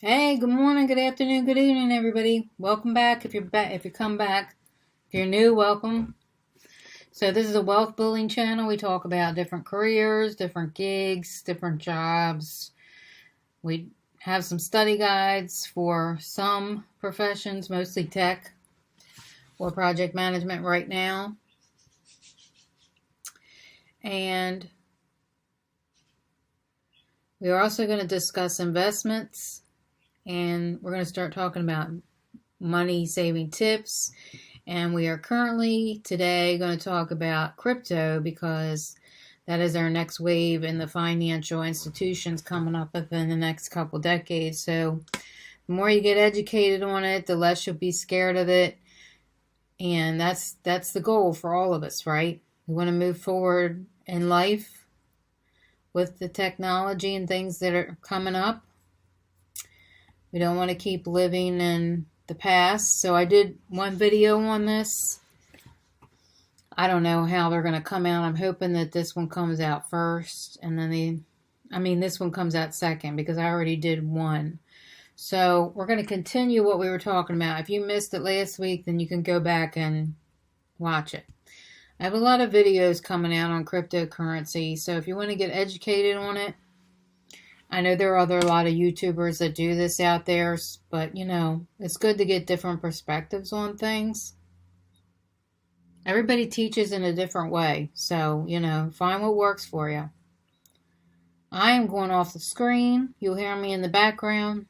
Hey, good morning, good afternoon, good evening, everybody. Welcome back. If you come back, if you're new, welcome. So this is a wealth building channel. We talk about different careers, different gigs, different jobs. We have some study guides for some professions, mostly tech or project management right now. And we are also going to discuss investments. And we're going to start talking about money saving tips. And we are currently today going to talk about crypto because that is our next wave in the financial institutions coming up within the next couple decades. So the more you get educated on it, the less you'll be scared of it. And that's the goal for all of us, right? We want to move forward in life with the technology and things that are coming up. We don't want to keep living in the past. So I did one video on this. I don't know how they're going to come out. I'm hoping that this one comes out first. And then this one comes out second because I already did one. So we're going to continue what we were talking about. If you missed it last week, then you can go back and watch it. I have a lot of videos coming out on cryptocurrency. So if you want to get educated on it, I know there are a lot of YouTubers that do this out there, but, it's good to get different perspectives on things. Everybody teaches in a different way, so, find what works for you. I am going off the screen. You'll hear me in the background.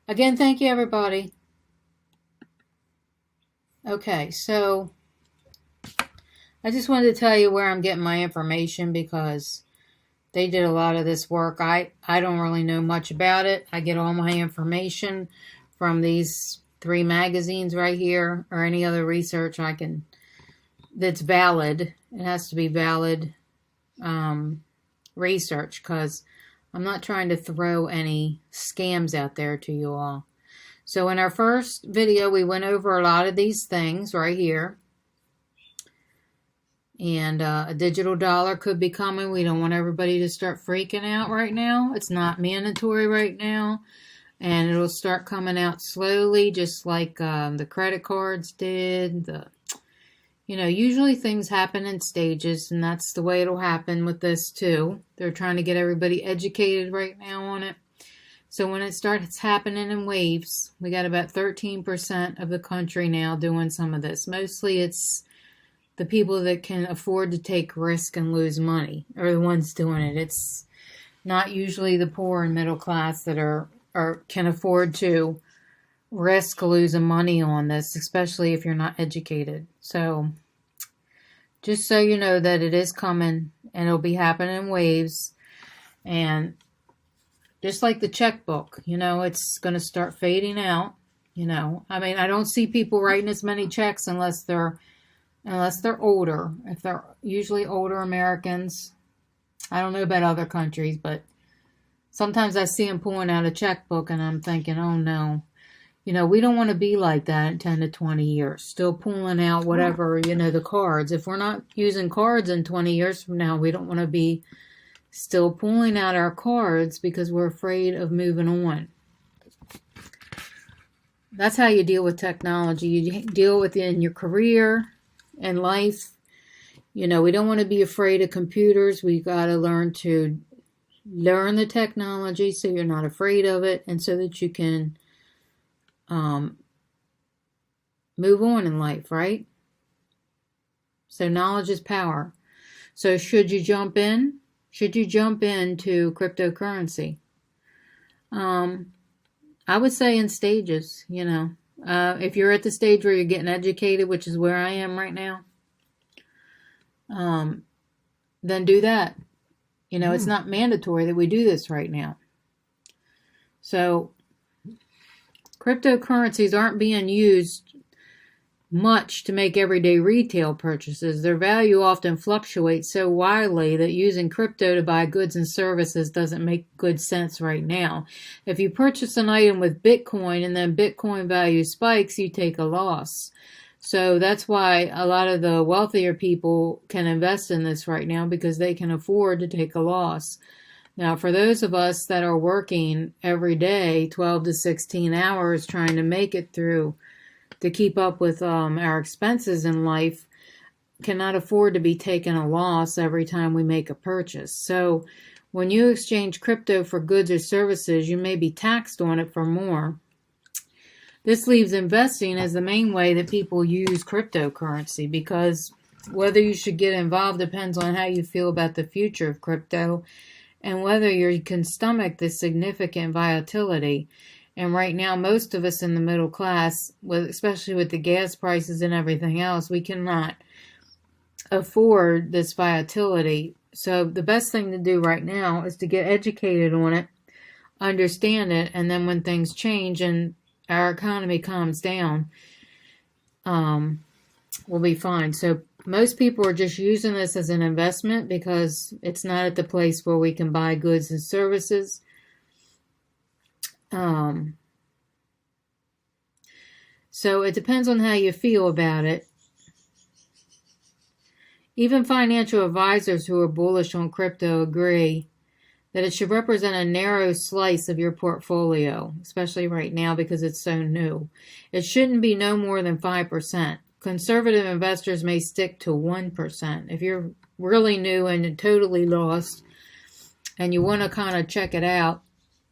Again, thank you, everybody. Okay, so I just wanted to tell you where I'm getting my information because they did a lot of this work. I don't really know much about it. I get all my information from these 3 magazines right here or any other research that's valid. It has to be valid research because I'm not trying to throw any scams out there to you all. So in our first video, we went over a lot of these things right here. And a digital dollar could be coming. We don't want everybody to start freaking out right now. It's not mandatory right now. And it'll start coming out slowly, just like the credit cards did. Usually things happen in stages, and that's the way it'll happen with this too. They're trying to get everybody educated right now on it. So when it starts happening in waves, we got about 13% of the country now doing some of this. Mostly it's the people that can afford to take risk and lose money are the ones doing it. It's not usually the poor and middle class that are can afford to risk losing money on this, especially if you're not educated. So just so you know that it is coming and it'll be happening in waves. And just like the checkbook, it's going to start fading out. I don't see people writing as many checks unless they're older. If they're usually older Americans. I don't know about other countries, but sometimes I see them pulling out a checkbook and I'm thinking, oh no. We don't want to be like that in 10 to 20 years. Still pulling out whatever, the cards. If we're not using cards in 20 years from now, we don't want to be still pulling out our cards because we're afraid of moving on. That's how you deal with technology. You deal with it in your career and life. We don't want to be afraid of computers. We got to learn the technology so you're not afraid of it and so that you can move on in life, right? So knowledge is power. So should you jump into cryptocurrency? I would say in stages, if you're at the stage where you're getting educated, which is where I am right now, then do that. It's not mandatory that we do this right now. So cryptocurrencies aren't being used much to make everyday retail purchases. Their value often fluctuates so widely that using crypto to buy goods and services doesn't make good sense right now. If you purchase an item with Bitcoin and then Bitcoin value spikes, you take a loss. So that's why a lot of the wealthier people can invest in this right now because they can afford to take a loss. Now, for those of us that are working every day, 12 to 16 hours, trying to make it through to keep up with our expenses in life, cannot afford to be taking a loss every time we make a purchase. So when you exchange crypto for goods or services, you may be taxed on it for more. This leaves investing as the main way that people use cryptocurrency, because whether you should get involved depends on how you feel about the future of crypto and whether you can stomach the significant volatility. And right now, most of us in the middle class, especially with the gas prices and everything else, we cannot afford this volatility. So the best thing to do right now is to get educated on it, understand it, and then when things change and our economy calms down, we'll be fine. So most people are just using this as an investment because it's not at the place where we can buy goods and services. So it depends on how you feel about it. Even financial advisors who are bullish on crypto agree that it should represent a narrow slice of your portfolio, especially right now because it's so new. It shouldn't be no more than 5%. Conservative investors may stick to 1%. If you're really new and totally lost and you want to kind of check it out,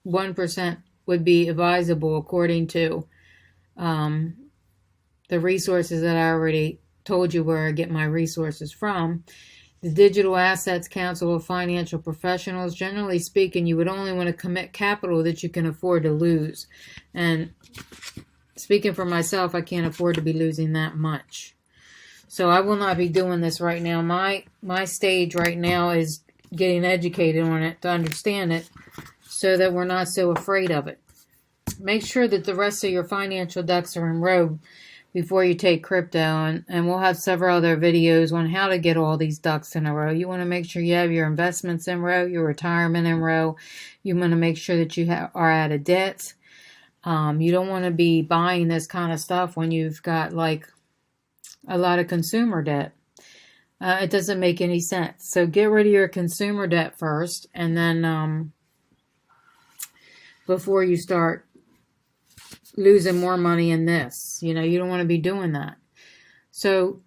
1% would be advisable according to the resources that I already told you where I get my resources from. The Digital Assets Council of Financial Professionals, generally speaking, you would only want to commit capital that you can afford to lose. And speaking for myself, I can't afford to be losing that much. So I will not be doing this right now. My stage right now is getting educated on it to understand it so that we're not so afraid of it. Make sure that the rest of your financial ducks are in a row before you take crypto, and we'll have several other videos on how to get all these ducks in a row. You want to make sure you have your investments in row, your retirement in row. You want to make sure that you are out of debt. You don't want to be buying this kind of stuff when you've got like a lot of consumer debt. It doesn't make any sense. So get rid of your consumer debt first, and then before you start losing more money in this. You don't want to be doing that. So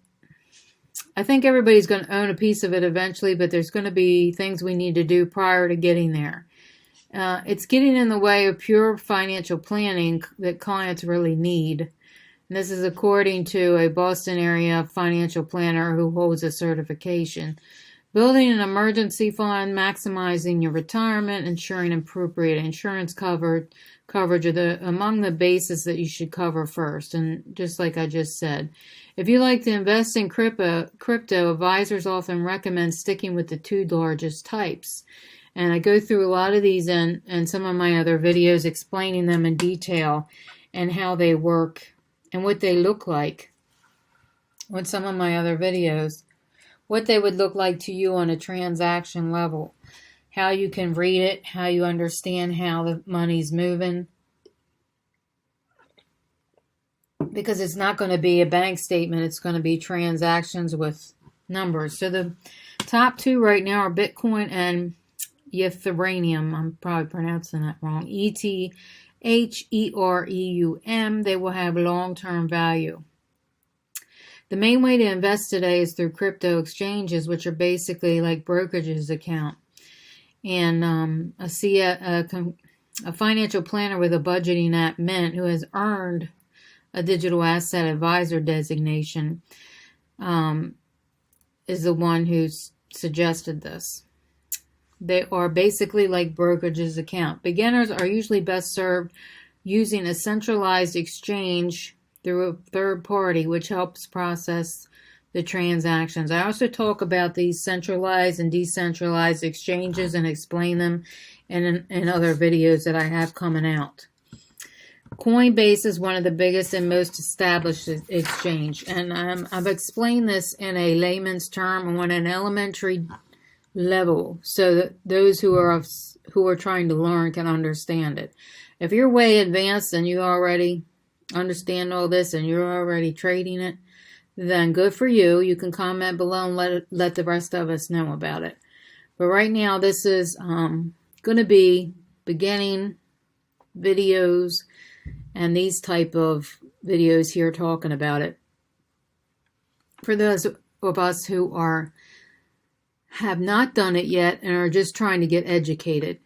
I think everybody's going to own a piece of it eventually, but there's going to be things we need to do prior to getting there. It's getting in the way of pure financial planning that clients really need. And this is according to a Boston area financial planner who holds a certification. Building an emergency fund, maximizing your retirement, ensuring appropriate insurance coverage are among the bases that you should cover first. And just like I just said, if you like to invest in crypto, advisors often recommend sticking with the two largest types. And I go through a lot of these in some of my other videos, explaining them in detail and how they work and what they look like on some of my other videos. What they would look like to you on a transaction level, how you can read it, how you understand how the money's moving. Because it's not going to be a bank statement, it's going to be transactions with numbers. So the top two right now are Bitcoin and Ethereum. I'm probably pronouncing that wrong. ETHEREUM. They will have long-term value. The main way to invest today is through crypto exchanges, which are basically like brokerages account. And I see a financial planner with a budgeting app, Mint, who has earned a digital asset advisor designation, is the one who's suggested this. They are basically like brokerages account. Beginners are usually best served using a centralized exchange through a third party, which helps process the transactions. I also talk about these centralized and decentralized exchanges and explain them in other videos that I have coming out. Coinbase is one of the biggest and most established exchange, and I've explained this in a layman's term on an elementary level so that those who are trying to learn can understand it. If you're way advanced and you already understand all this and you're already trading it, then good for you. You can comment below and let the rest of us know about it. But right now, this is going to be beginning videos and these type of videos here talking about it. For those of us who have not done it yet and are just trying to get educated,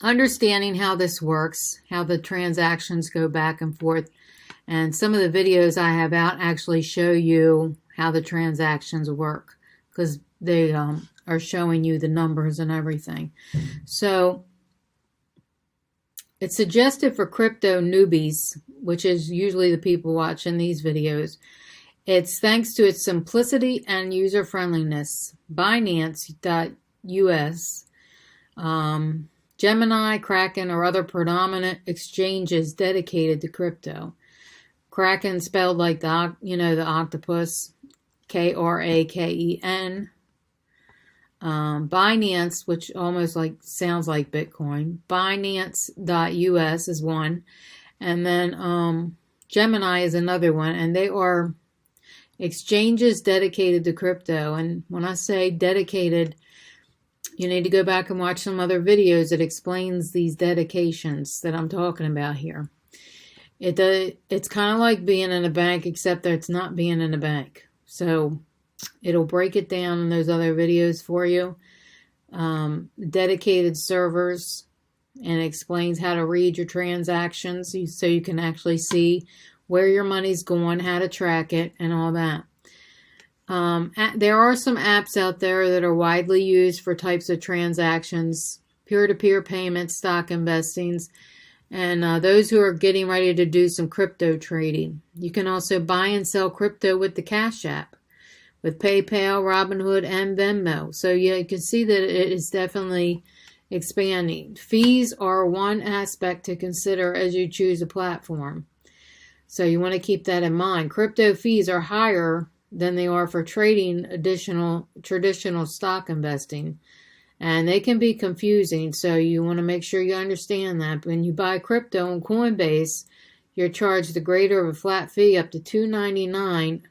understanding how this works, how the transactions go back and forth, and some of the videos I have out actually show you how the transactions work, because they are showing you the numbers and everything. So it's suggested for crypto newbies, which is usually the people watching these videos. It's thanks to its simplicity and user friendliness. Binance.us, Gemini, Kraken, or other predominant exchanges dedicated to crypto. Kraken spelled like the octopus, Kraken. Binance, which almost sounds like Bitcoin. Binance.us is one, and then Gemini is another one, and they are exchanges dedicated to crypto. And when I say dedicated, you need to go back and watch some other videos that explains these dedications that I'm talking about here. It's kind of like being in a bank, except that it's not being in a bank. So it'll break it down in those other videos for you. Dedicated servers, and it explains how to read your transactions so you can actually see where your money's going, how to track it, and all that. There are some apps out there that are widely used for types of transactions, peer-to-peer payments, stock investings, and those who are getting ready to do some crypto trading. You can also buy and sell crypto with the Cash App, with PayPal, Robinhood, and Venmo. So yeah, you can see that it is definitely expanding. Fees are one aspect to consider as you choose a platform. So you want to keep that in mind. Crypto fees are higher than they are for trading traditional stock investing. And they can be confusing, so you want to make sure you understand that. When you buy crypto on Coinbase, you're charged the greater of a flat fee up to $2.99,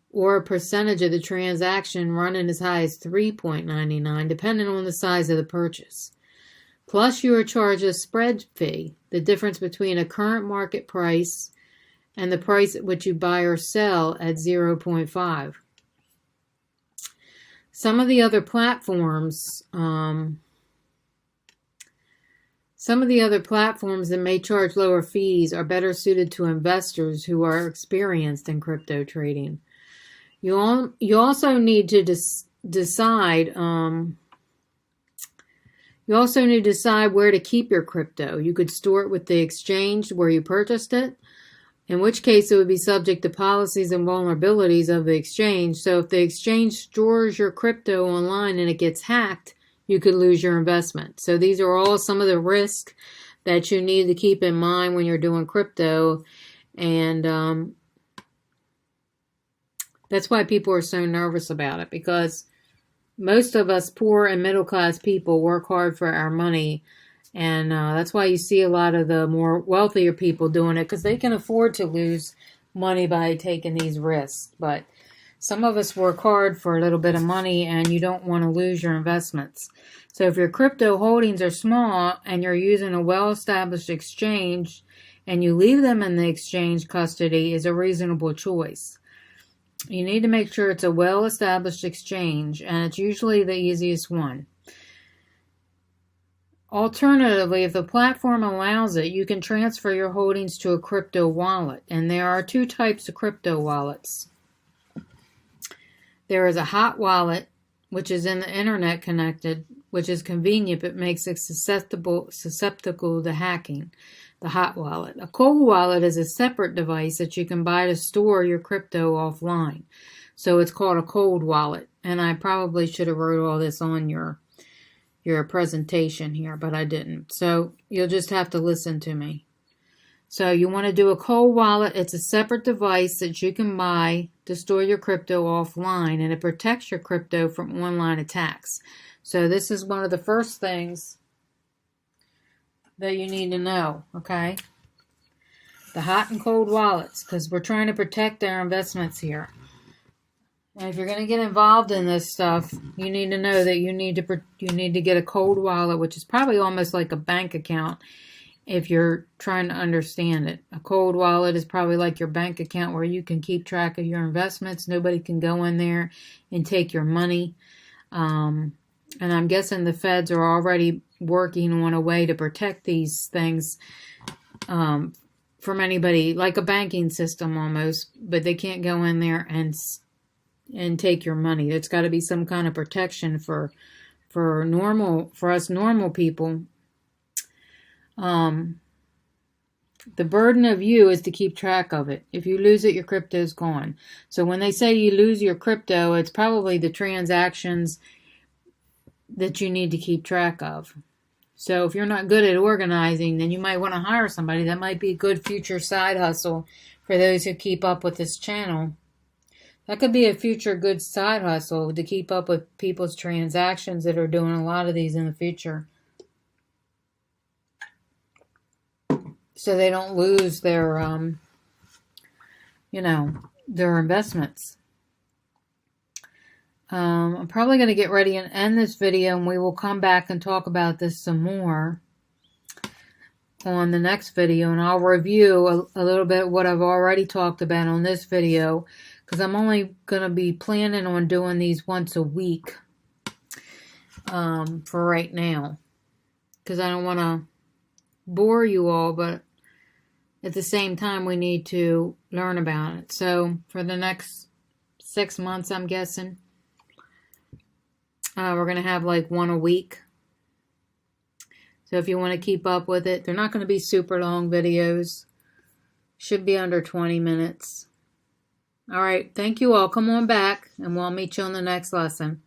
or a percentage of the transaction running as high as $3.99, depending on the size of the purchase. Plus, you are charged a spread fee, the difference between a current market price and the price at which you buy or sell at 0.5. Some of the other platforms that may charge lower fees are better suited to investors who are experienced in crypto trading. You also need to decide. You also need to decide where to keep your crypto. You could store it with the exchange where you purchased it, in which case it would be subject to policies and vulnerabilities of the exchange. So if the exchange stores your crypto online and it gets hacked, you could lose your investment. So these are all some of the risks that you need to keep in mind when you're doing crypto. And that's why people are so nervous about it, because most of us poor and middle class people work hard for our money. And that's why you see a lot of the more wealthier people doing it, because they can afford to lose money by taking these risks. But some of us work hard for a little bit of money, and you don't want to lose your investments. So if your crypto holdings are small and you're using a well-established exchange and you leave them in the exchange custody, is a reasonable choice. You need to make sure it's a well-established exchange, and it's usually the easiest one. Alternatively, if the platform allows it, you can transfer your holdings to a crypto wallet. And there are two types of crypto wallets. There is a hot wallet, which is in the internet connected, which is convenient but makes it susceptible to hacking, the hot wallet. A cold wallet is a separate device that you can buy to store your crypto offline. So it's called a cold wallet. And I probably should have wrote all this on your presentation here, but I didn't. So you'll just have to listen to me. So you want to do a cold wallet. It's a separate device that you can buy to store your crypto offline, and it protects your crypto from online attacks. So this is one of the first things that you need to know, okay? The hot and cold wallets, because we're trying to protect our investments here. And if you're going to get involved in this stuff, you need to know that you need to get a cold wallet, which is probably almost like a bank account if you're trying to understand it. A cold wallet is probably like your bank account where you can keep track of your investments. Nobody can go in there and take your money. And I'm guessing the feds are already working on a way to protect these things from anybody, like a banking system almost, but they can't go in there and take your money. There's got to be some kind of protection for us normal people. The burden of you is to keep track of it. If you lose it, your crypto's gone. So when they say you lose your crypto, it's probably the transactions that you need to keep track of. So if you're not good at organizing, then you might want to hire somebody. That might be a good future side hustle for those who keep up with this channel. That could be a future good side hustle to keep up with people's transactions that are doing a lot of these in the future. So they don't lose their, their investments. I'm probably going to get ready and end this video, and we will come back and talk about this some more on the next video, and I'll review a little bit what I've already talked about on this video, because I'm only going to be planning on doing these once a week for right now, because I don't want to bore you all, but at the same time we need to learn about it. So for the next 6 months, I'm guessing, we're going to have like one a week. So if you want to keep up with it, they're not going to be super long videos. Should be under 20 minutes. All right. Thank you all. Come on back and we'll meet you on the next lesson.